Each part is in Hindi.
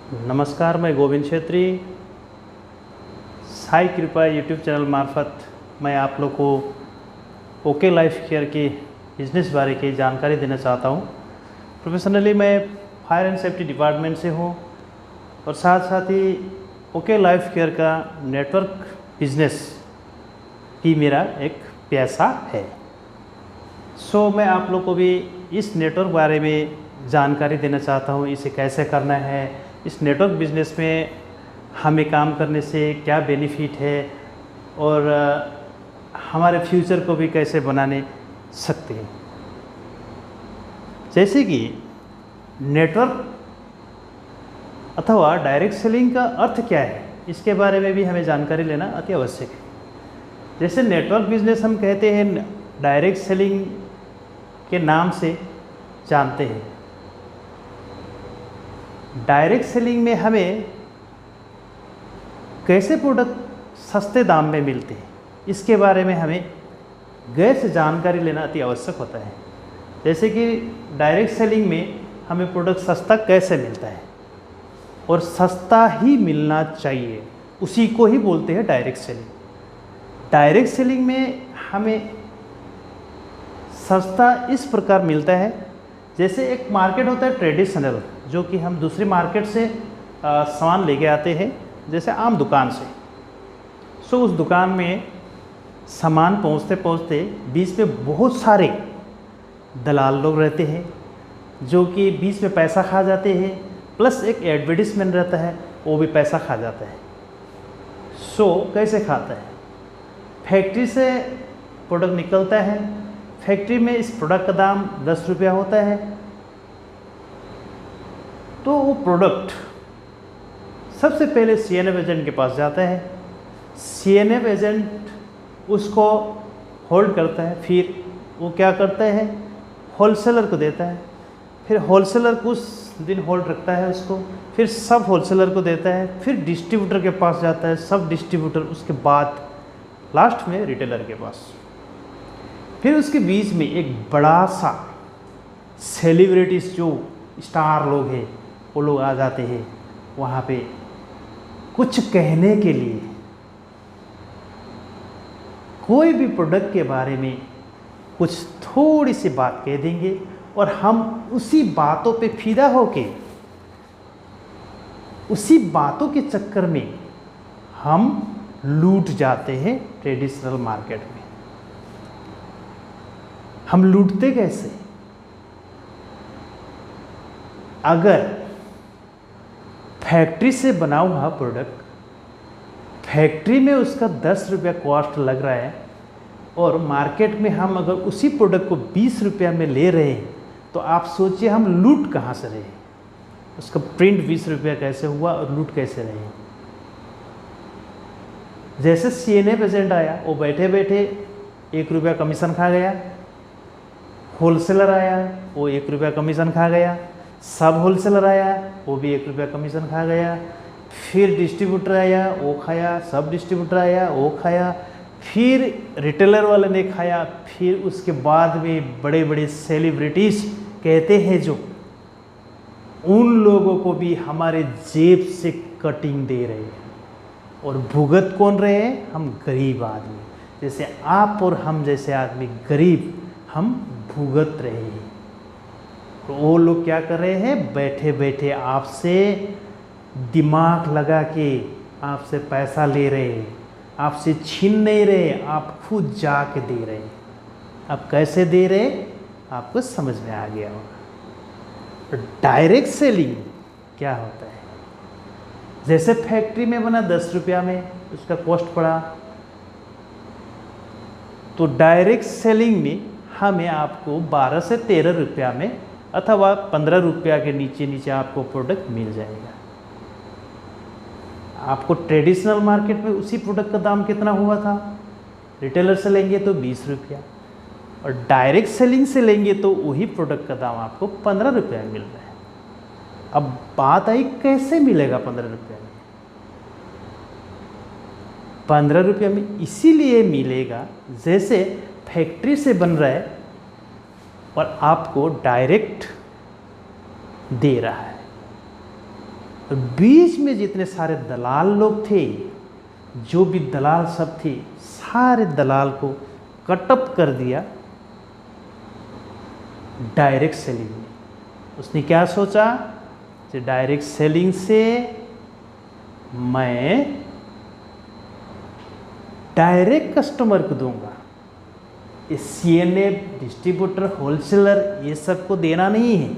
नमस्कार, मैं गोविंद छेत्री। साई कृपा यूट्यूब चैनल मार्फत मैं आप लोग को ओके लाइफ केयर के बिज़नेस बारे की जानकारी देना चाहता हूँ। प्रोफेशनली मैं फायर एंड सेफ्टी डिपार्टमेंट से हूँ और साथ साथ ही ओके लाइफ केयर का नेटवर्क बिजनेस भी मेरा एक पैसा है। मैं आप लोग को भी इस नेटवर्क बारे में जानकारी देना चाहता हूँ। इसे कैसे करना है, इस नेटवर्क बिजनेस में हमें काम करने से क्या बेनिफिट है और हमारे फ्यूचर को भी कैसे बनाने सकते हैं। जैसे कि नेटवर्क अथवा डायरेक्ट सेलिंग का अर्थ क्या है, इसके बारे में भी हमें जानकारी लेना अति आवश्यक है। जैसे नेटवर्क बिजनेस हम कहते हैं, डायरेक्ट सेलिंग के नाम से जानते हैं। डायरेक्ट सेलिंग में हमें कैसे प्रोडक्ट सस्ते दाम में मिलते हैं, इसके बारे में हमें गैर से जानकारी लेना अति आवश्यक होता है। जैसे कि डायरेक्ट सेलिंग में हमें प्रोडक्ट सस्ता कैसे मिलता है और सस्ता ही मिलना चाहिए, उसी को ही बोलते हैं डायरेक्ट सेलिंग। डायरेक्ट सेलिंग में हमें सस्ता इस प्रकार मिलता है, जैसे एक मार्केट होता है ट्रेडिशनल, जो कि हम दूसरी मार्केट से सामान लेके आते हैं, जैसे आम दुकान से। उस दुकान में सामान पहुंचते पहुंचते बीच में बहुत सारे दलाल लोग रहते हैं, जो कि बीच में पैसा खा जाते हैं, प्लस एक एडवर्टीजमेंट रहता है, वो भी पैसा खा जाता है। कैसे खाता है? फैक्ट्री से प्रोडक्ट निकलता है, फैक्ट्री में इस प्रोडक्ट का दाम 10 रुपया होता है, तो वो प्रोडक्ट सबसे पहले सीएनएफ एजेंट के पास जाता है। सीएनएफ एजेंट उसको होल्ड करता है, फिर वो क्या करता है, होलसेलर को देता है, फिर होलसेलर कुछ दिन होल्ड रखता है उसको, फिर सब होलसेलर को देता है, फिर डिस्ट्रीब्यूटर के पास जाता है, सब डिस्ट्रीब्यूटर, उसके बाद लास्ट में रिटेलर के पास। फिर उसके बीच में एक बड़ा सा सेलिब्रिटीज, जो स्टार लोग हैं, वो लोग आ जाते हैं वहाँ पे कुछ कहने के लिए। कोई भी प्रोडक्ट के बारे में कुछ थोड़ी सी बात कह देंगे और हम उसी बातों पे फिदा होके, उसी बातों के चक्कर में हम लूट जाते हैं ट्रेडिशनल मार्केट में। हम लूटते कैसे? अगर फैक्ट्री से बना हुआ प्रोडक्ट फैक्ट्री में उसका 10 रुपया कॉस्ट लग रहा है और मार्केट में हम अगर उसी प्रोडक्ट को 20 रुपया में ले रहे हैं, तो आप सोचिए हम लूट कहाँ से रहे। उसका प्रिंट 20 रुपया कैसे हुआ और लूट कैसे रहे। जैसे सीएनएफ एजेंट आया, वो बैठे बैठे 1 रुपया कमीशन खा गया। होलसेलर आया, वो 1 रुपया कमीशन खा गया। सब होलसेलर आया, वो भी 1 रुपया कमीशन खा गया। फिर डिस्ट्रीब्यूटर आया, वो खाया। सब डिस्ट्रीब्यूटर आया, वो खाया। फिर रिटेलर वाले ने खाया। फिर उसके बाद में बड़े बड़े सेलिब्रिटीज कहते हैं, जो उन लोगों को भी हमारे जेब से कटिंग दे रहे हैं। और भुगत कौन रहे हैं? हम गरीब आदमी, जैसे आप और हम जैसे आदमी गरीब, हम भुगत रहे हैं। तो वो लोग क्या कर रहे हैं? बैठे बैठे आपसे दिमाग लगा के आपसे पैसा ले रहे हैं, आपसे छीन नहीं रहे, आप खुद जाके दे रहे हैं। अब कैसे दे रहे, आपको समझ में आ गया होगा। तो डायरेक्ट सेलिंग क्या होता है? जैसे फैक्ट्री में बना 10 रुपया में उसका कॉस्ट पड़ा, तो डायरेक्ट सेलिंग में हमें आपको 12 से 13 रुपया में अथवा 15 रुपया के नीचे नीचे आपको प्रोडक्ट मिल जाएगा। आपको ट्रेडिशनल मार्केट में उसी प्रोडक्ट का दाम कितना हुआ था? रिटेलर से लेंगे तो 20 रुपया, और डायरेक्ट सेलिंग से लेंगे तो वही प्रोडक्ट का दाम आपको 15 रुपया मिल रहा है। अब बात आई, कैसे मिलेगा 15 रुपया में? 15 रुपया में इसीलिए मिलेगा, जैसे फैक्ट्री से बन रहा है और आपको डायरेक्ट दे रहा है। और बीच में जितने सारे दलाल लोग थे, जो भी दलाल सब थे, सारे दलाल को कटअप कर दिया डायरेक्ट सेलिंग में। उसने क्या सोचा कि डायरेक्ट सेलिंग से मैं डायरेक्ट कस्टमर को दूंगा, सीएनए, डिस्ट्रीब्यूटर, होलसेलर ये सब को देना नहीं है।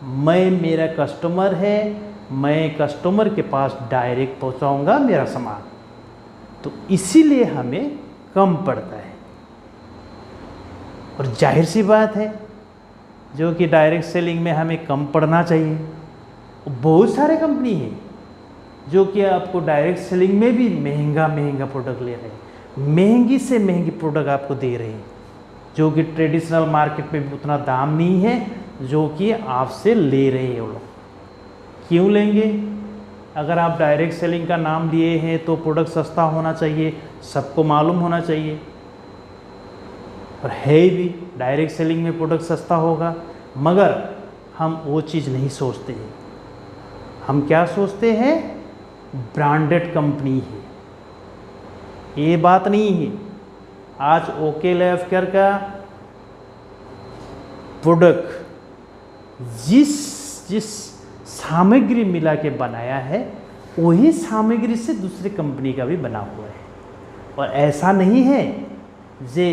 मैं, मेरा कस्टमर है, मैं कस्टमर के पास डायरेक्ट पहुंचाऊंगा मेरा सामान, तो इसीलिए हमें कम पड़ता है। और जाहिर सी बात है जो कि डायरेक्ट सेलिंग में हमें कम पड़ना चाहिए। बहुत सारे कंपनी है जो कि आपको डायरेक्ट सेलिंग में भी महंगा महंगा प्रोडक्ट ले रहे हैं, महंगी से महंगी प्रोडक्ट आपको दे रहे हैं, जो कि ट्रेडिशनल मार्केट में भी उतना दाम नहीं है जो कि आपसे ले रहे हैं वो लोग। क्यों लेंगे? अगर आप डायरेक्ट सेलिंग का नाम लिए हैं तो प्रोडक्ट सस्ता होना चाहिए, सबको मालूम होना चाहिए, और है भी डायरेक्ट सेलिंग में प्रोडक्ट सस्ता होगा। मगर हम वो चीज़ नहीं सोचते हैं। हम क्या सोचते हैं? ब्रांडेड कंपनी है, ये बात नहीं है। आज ओके लाइफ केयर का प्रोडक्ट जिस सामग्री मिला के बनाया है, वही सामग्री से दूसरी कंपनी का भी बना हुआ है। और ऐसा नहीं है जे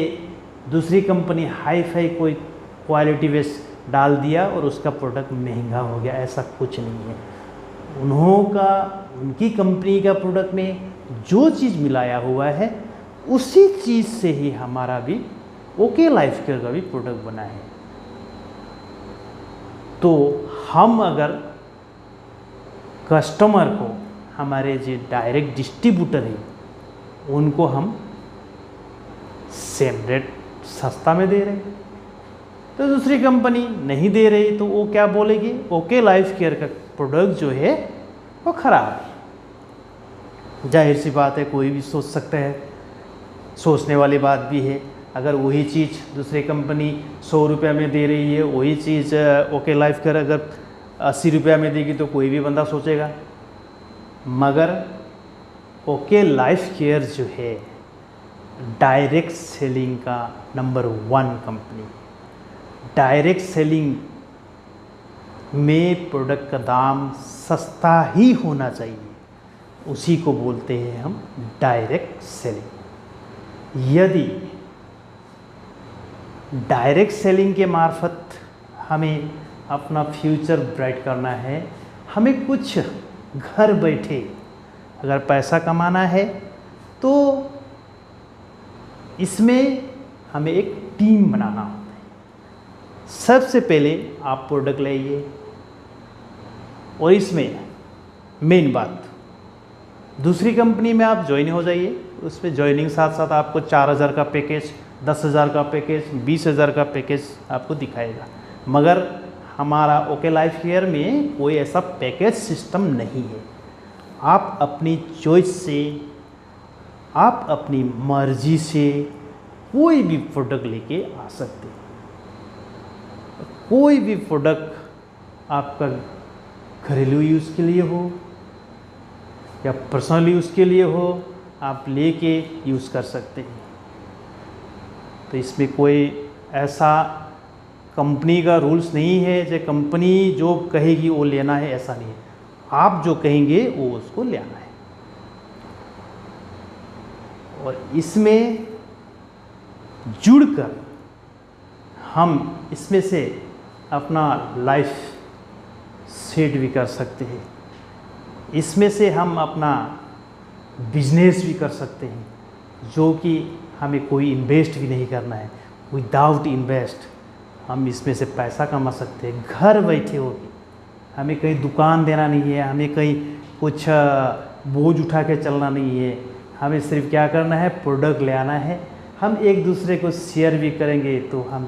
दूसरी कंपनी हाई फाई कोई क्वालिटी बेस डाल दिया और उसका प्रोडक्ट महंगा हो गया, ऐसा कुछ नहीं है। उनकी कंपनी का प्रोडक्ट में जो चीज़ मिलाया हुआ है उसी चीज़ से ही हमारा भी ओके लाइफ केयर का भी प्रोडक्ट बना है। तो हम अगर कस्टमर को, हमारे जो डायरेक्ट डिस्ट्रीब्यूटर है, उनको हम सेम रेट सस्ता में दे रहे हैं, तो दूसरी कंपनी नहीं दे रही, तो वो क्या बोलेगी? ओके लाइफ केयर का प्रोडक्ट जो है वो ख़राब है। जाहिर सी बात है, कोई भी सोच सकता है, सोचने वाली बात भी है। अगर वही चीज़ दूसरी कंपनी 100 रुपये में दे रही है, वही चीज़ ओके लाइफ केयर अगर 80 रुपये में देगी तो कोई भी बंदा सोचेगा। मगर ओके लाइफ केयर जो है डायरेक्ट सेलिंग का नंबर 1 कंपनी। डायरेक्ट सेलिंग में प्रोडक्ट का दाम सस्ता ही होना चाहिए, उसी को बोलते हैं हम डायरेक्ट सेलिंग। यदि डायरेक्ट सेलिंग के मार्फत हमें अपना फ्यूचर ब्राइट करना है, हमें कुछ घर बैठे अगर पैसा कमाना है, तो इसमें हमें एक टीम बनाना होता है। सबसे पहले आप प्रोडक्ट लाइए, और इसमें मेन बात, दूसरी कंपनी में आप ज्वाइन हो जाइए। उसमें ज्वाइनिंग साथ साथ आपको 4000 का पैकेज, 10,000 का पैकेज, 20,000 का पैकेज आपको दिखाएगा। मगर हमारा ओके लाइफ केयर में कोई ऐसा पैकेज सिस्टम नहीं है। आप अपनी चॉइस से, आप अपनी मर्जी से कोई भी प्रोडक्ट लेके आ सकते हैं। कोई भी प्रोडक्ट आपका घरेलू यूज़ के लिए हो या पर्सनल यूज़ के लिए हो, आप लेके यूज़ कर सकते हैं। तो इसमें कोई ऐसा कंपनी का रूल्स नहीं है जो कंपनी जो कहेगी वो लेना है, ऐसा नहीं है। आप जो कहेंगे वो उसको लेना है। और इसमें जुड़कर हम इसमें से अपना लाइफ सेट भी कर सकते हैं। इसमें से हम अपना बिजनेस भी कर सकते हैं, जो कि हमें कोई इन्वेस्ट भी नहीं करना है। विदाउट इन्वेस्ट हम इसमें से पैसा कमा सकते हैं घर बैठे होके। हमें कहीं दुकान देना नहीं है, हमें कहीं कुछ बोझ उठा के चलना नहीं है। हमें सिर्फ क्या करना है, प्रोडक्ट ले आना है। हम एक दूसरे को शेयर भी करेंगे तो हम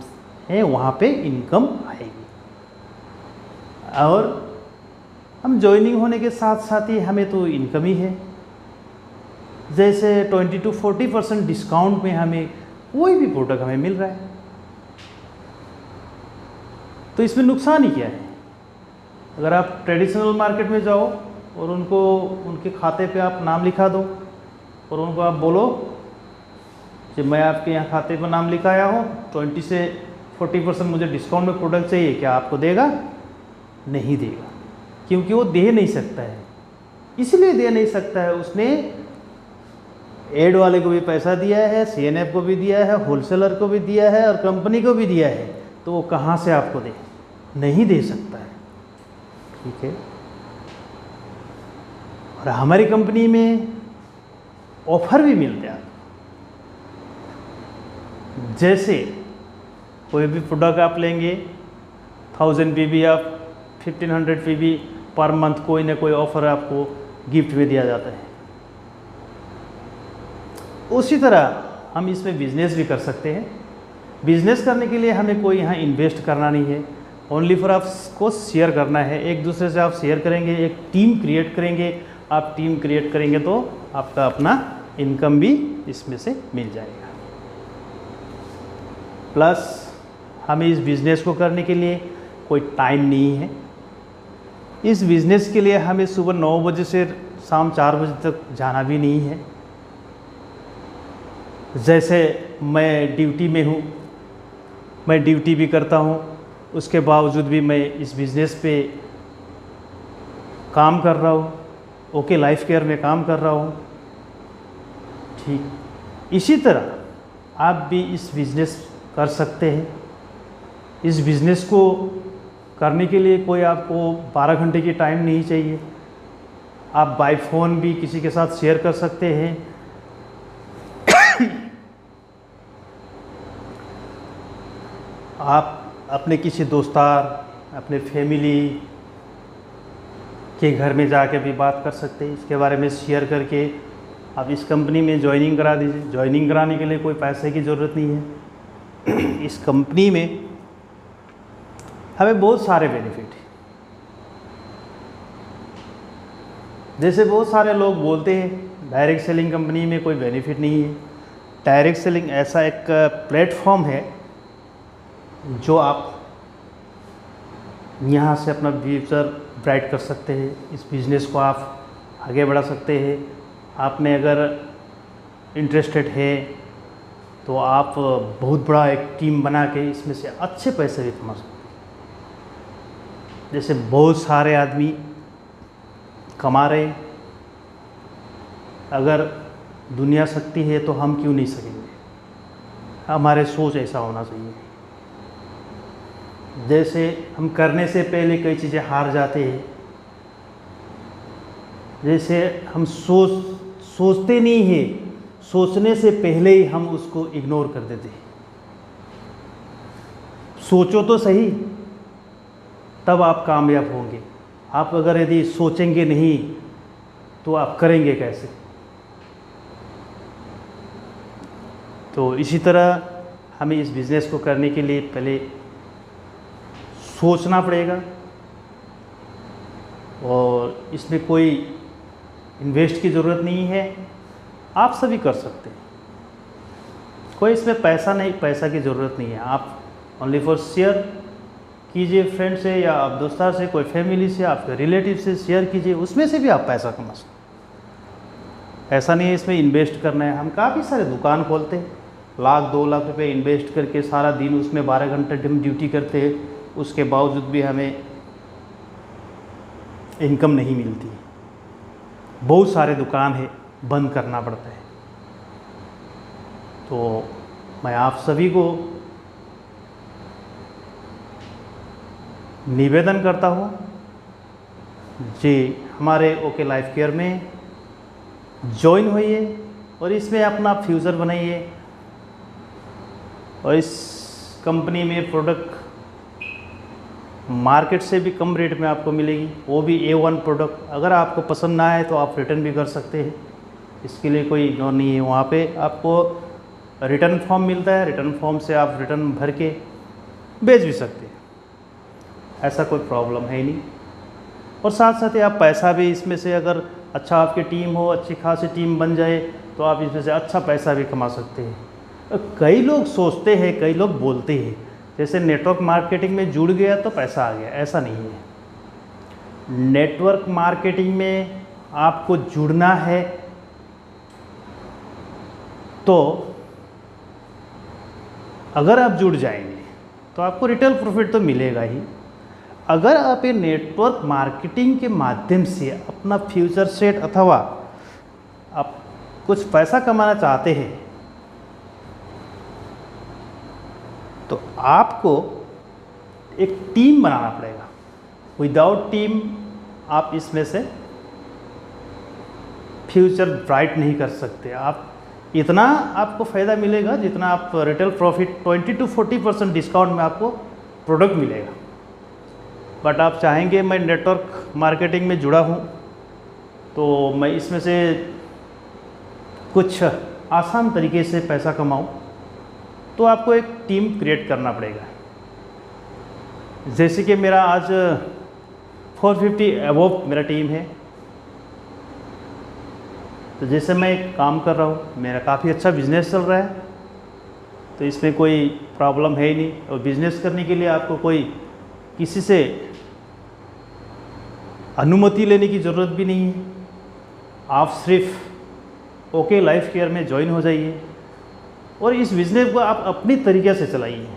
वहाँ पे इनकम आएगी। और हम ज्वाइनिंग होने के साथ साथ ही हमें तो इनकम ही है। जैसे 20 to 40% डिस्काउंट में हमें कोई भी प्रोडक्ट हमें मिल रहा है, तो इसमें नुकसान ही क्या है? अगर आप ट्रेडिशनल मार्केट में जाओ और उनको उनके खाते पे आप नाम लिखा दो और उनको आप बोलो कि मैं आपके यहाँ खाते पर नाम लिखाया हूँ, 20 से 40% मुझे डिस्काउंट में प्रोडक्ट चाहिए, क्या आपको देगा? नहीं देगा, क्योंकि वो दे नहीं सकता है। इसलिए दे नहीं सकता है, उसने एड वाले को भी पैसा दिया है, CNF को भी दिया है, होलसेलर को भी दिया है और कंपनी को भी दिया है, तो वो कहाँ से आपको दे? नहीं दे सकता है। ठीक है। और हमारी कंपनी में ऑफर भी मिलते हैं। जैसे कोई भी प्रोडक्ट आप लेंगे 1000 PB या 1500 PB पर मंथ, कोई ना कोई ऑफर आपको गिफ्ट में दिया जाता है। उसी तरह हम इसमें बिजनेस भी कर सकते हैं। बिजनेस करने के लिए हमें कोई यहाँ इन्वेस्ट करना नहीं है, ओनली फॉर आपको शेयर करना है। एक दूसरे से आप शेयर करेंगे, एक टीम क्रिएट करेंगे। आप टीम क्रिएट करेंगे तो आपका अपना इनकम भी इसमें से मिल जाएगा। प्लस हमें इस बिज़नेस को करने के लिए कोई टाइम नहीं है। इस बिज़नेस के लिए हमें सुबह 9 बजे से शाम 4 बजे तक जाना भी नहीं है। जैसे मैं ड्यूटी में हूँ, मैं ड्यूटी भी करता हूँ, उसके बावजूद भी मैं इस बिज़नेस पे काम कर रहा हूँ, ओके लाइफ केयर में काम कर रहा हूँ। ठीक इसी तरह आप भी इस बिज़नेस कर सकते हैं। इस बिज़नेस को करने के लिए कोई आपको 12 घंटे की टाइम नहीं चाहिए। आप बाय फ़ोन भी किसी के साथ शेयर कर सकते हैं। आप अपने किसी दोस्तार, अपने फैमिली के घर में जाके भी बात कर सकते हैं। इसके बारे में शेयर करके आप इस कंपनी में ज्वाइनिंग करा दीजिए। ज्वाइनिंग कराने के लिए कोई पैसे की ज़रूरत नहीं है। इस कंपनी में हमें बहुत सारे बेनिफिट हैं। जैसे बहुत सारे लोग बोलते हैं डायरेक्ट सेलिंग कंपनी में कोई बेनिफिट नहीं है। डायरेक्ट सेलिंग ऐसा एक प्लेटफॉर्म है जो आप यहाँ से अपना फ्यूचर ब्राइट कर सकते हैं। इस बिज़नेस को आप आगे बढ़ा सकते हैं। आप में अगर इंटरेस्टेड है तो आप बहुत बड़ा एक टीम बना के इसमें से अच्छे पैसे भी कमा सकते हैं। जैसे बहुत सारे आदमी कमा रहे, अगर दुनिया सकती है तो हम क्यों नहीं सकेंगे? हमारे सोच ऐसा होना चाहिए। जैसे हम करने से पहले कई चीज़ें हार जाते हैं, जैसे हम सोचते नहीं हैं, सोचने से पहले ही हम उसको इग्नोर कर देते हैं। सोचो तो सही, तब आप कामयाब होंगे। आप अगर यदि सोचेंगे नहीं तो आप करेंगे कैसे? तो इसी तरह हमें इस बिज़नेस को करने के लिए पहले सोचना पड़ेगा और इसमें कोई इन्वेस्ट की ज़रूरत नहीं है। आप सभी कर सकते हैं, कोई इसमें पैसा की ज़रूरत नहीं है। आप ओनली फॉर शेयर कीजिए फ्रेंड से या आप दोस्तार से, कोई फैमिली से, आपके रिलेटिव से शेयर कीजिए, उसमें से भी आप पैसा कमा सकते। ऐसा नहीं है इसमें इन्वेस्ट करना है। हम काफ़ी सारे दुकान खोलते हैं, 1-2 लाख रुपए इन्वेस्ट करके सारा दिन उसमें 12 घंटे हम ड्यूटी करते हैं, उसके बावजूद भी हमें इनकम नहीं मिलती। बहुत सारे दुकान है, बंद करना पड़ता है। तो मैं आप सभी को निवेदन करता हूँ जी, हमारे ओके लाइफ केयर में ज्वाइन होइए और इसमें अपना फ्यूचर बनाइए। और इस कंपनी में प्रोडक्ट मार्केट से भी कम रेट में आपको मिलेगी, वो भी A1 प्रोडक्ट। अगर आपको पसंद ना आए तो आप रिटर्न भी कर सकते हैं, इसके लिए कोई इग्नोर नहीं है। वहाँ पे आपको रिटर्न फॉर्म मिलता है, रिटर्न फॉर्म से आप रिटर्न भर के बेच भी सकते हैं, ऐसा कोई प्रॉब्लम है ही नहीं। और साथ साथ ही आप पैसा भी इसमें से, अगर अच्छा आपकी टीम हो, अच्छी खासी टीम बन जाए तो आप इसमें से अच्छा पैसा भी कमा सकते हैं। कई लोग सोचते हैं, कई लोग बोलते हैं जैसे नेटवर्क मार्केटिंग में जुड़ गया तो पैसा आ गया, ऐसा नहीं है। नेटवर्क मार्केटिंग में आपको जुड़ना है तो अगर आप जुड़ जाएंगे तो आपको रिटेल प्रॉफिट तो मिलेगा ही। अगर आप ये नेटवर्क मार्केटिंग के माध्यम से अपना फ्यूचर सेट अथवा आप कुछ पैसा कमाना चाहते हैं तो आपको एक टीम बनाना पड़ेगा। विदाउट टीम आप इसमें से फ्यूचर ब्राइट नहीं कर सकते। आप इतना आपको फ़ायदा मिलेगा जितना आप रिटेल प्रॉफिट 20 to 40% डिस्काउंट में आपको प्रोडक्ट मिलेगा। बट आप चाहेंगे मैं नेटवर्क मार्केटिंग में जुड़ा हूँ तो मैं इसमें से कुछ आसान तरीके से पैसा कमाऊँ, तो आपको एक टीम क्रिएट करना पड़ेगा। जैसे कि मेरा आज 450 अबव मेरा टीम है। तो जैसे मैं काम कर रहा हूँ, मेरा काफ़ी अच्छा बिजनेस चल रहा है, तो इसमें कोई प्रॉब्लम है ही नहीं। और बिजनेस करने के लिए आपको कोई किसी से अनुमति लेने की ज़रूरत भी नहीं है। आप सिर्फ ओके लाइफ केयर में ज्वाइन हो जाइए और इस बिज़नेस को आप अपनी तरीके से चलाइए।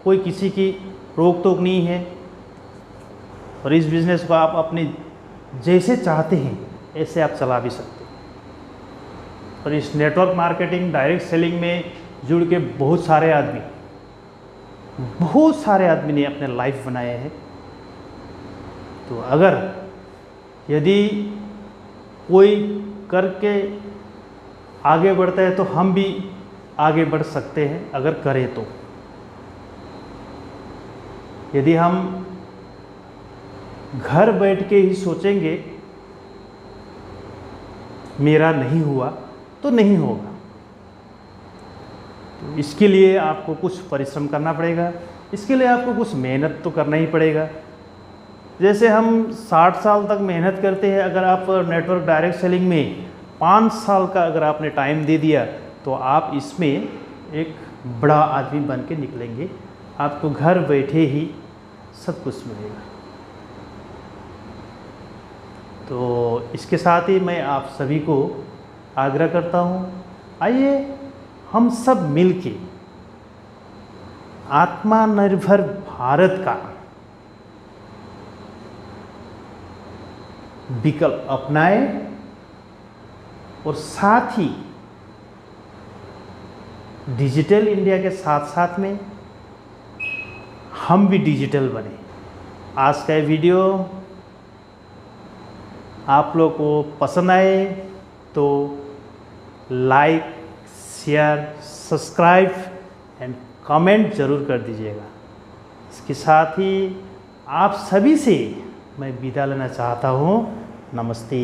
कोई किसी की रोक टोक नहीं है और इस बिज़नेस को आप अपने जैसे चाहते हैं ऐसे आप चला भी सकते हैं। और इस नेटवर्क मार्केटिंग डायरेक्ट सेलिंग में जुड़ के बहुत सारे आदमी ने अपने लाइफ बनाए हैं। तो अगर यदि कोई करके आगे बढ़ता है तो हम भी आगे बढ़ सकते हैं अगर करें तो। यदि हम घर बैठ के ही सोचेंगे मेरा नहीं हुआ तो नहीं होगा। तो इसके लिए आपको कुछ परिश्रम करना पड़ेगा, इसके लिए आपको कुछ मेहनत तो करना ही पड़ेगा। जैसे हम 60 साल तक मेहनत करते हैं, अगर आप नेटवर्क डायरेक्ट सेलिंग में 5 साल का अगर आपने टाइम दे दिया तो आप इसमें एक बड़ा आदमी बन के निकलेंगे। आपको घर बैठे ही सब कुछ मिलेगा। तो इसके साथ ही मैं आप सभी को आग्रह करता हूँ, आइए हम सब मिलके आत्मनिर्भर भारत का विकल्प अपनाएं और साथ ही डिजिटल इंडिया के साथ साथ में हम भी डिजिटल बने। आज का ये वीडियो आप लोग को पसंद आए तो like, share, subscribe and comment ज़रूर कर दीजिएगा। इसके साथ ही आप सभी से मैं विदा लेना चाहता हूँ। नमस्ते।